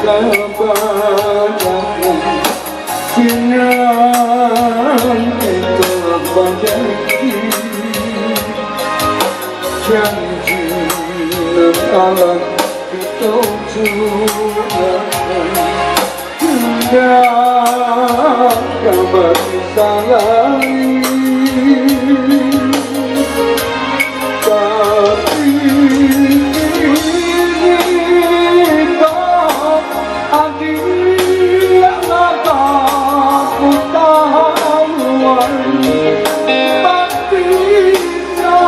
padamu sinan telah berjanji janji Allah kita curahkan hingga kabar disayangi tapi kita adik mata ku tahuan batinnya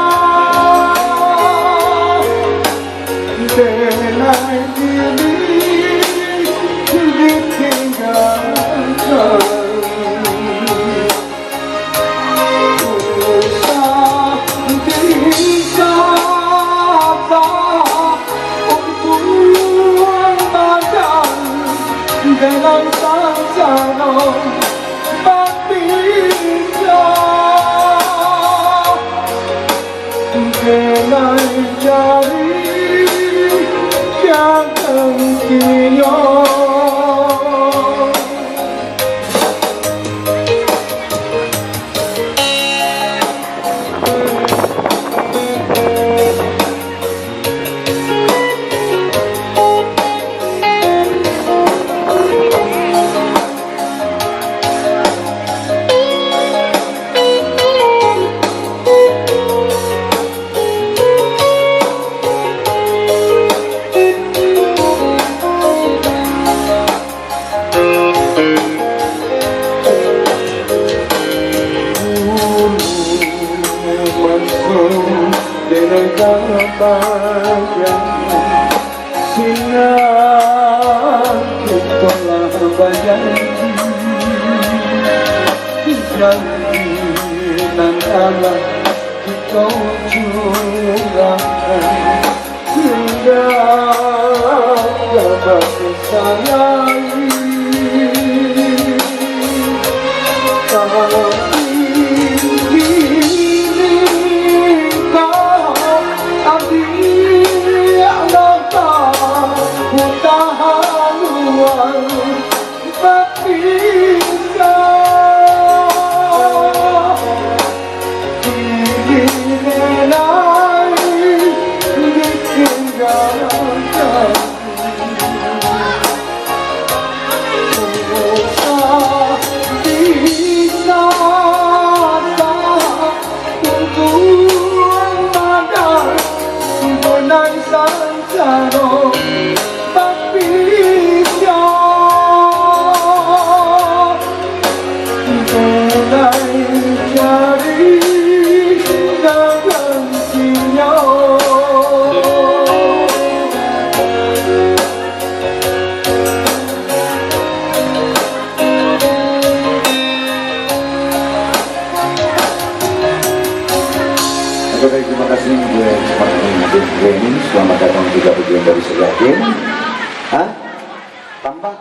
denai diri ditinggalkan dengan sangsara batinnya dengan jari yang ketiga. Dengan kebahagiaan sinar telah berjanji janji dan Allah kita curahkan hingga dapat disayangi Baik, terima kasih buat partner ini. Selamat datang juga bagian dari Sejatin. Hah? Tambah?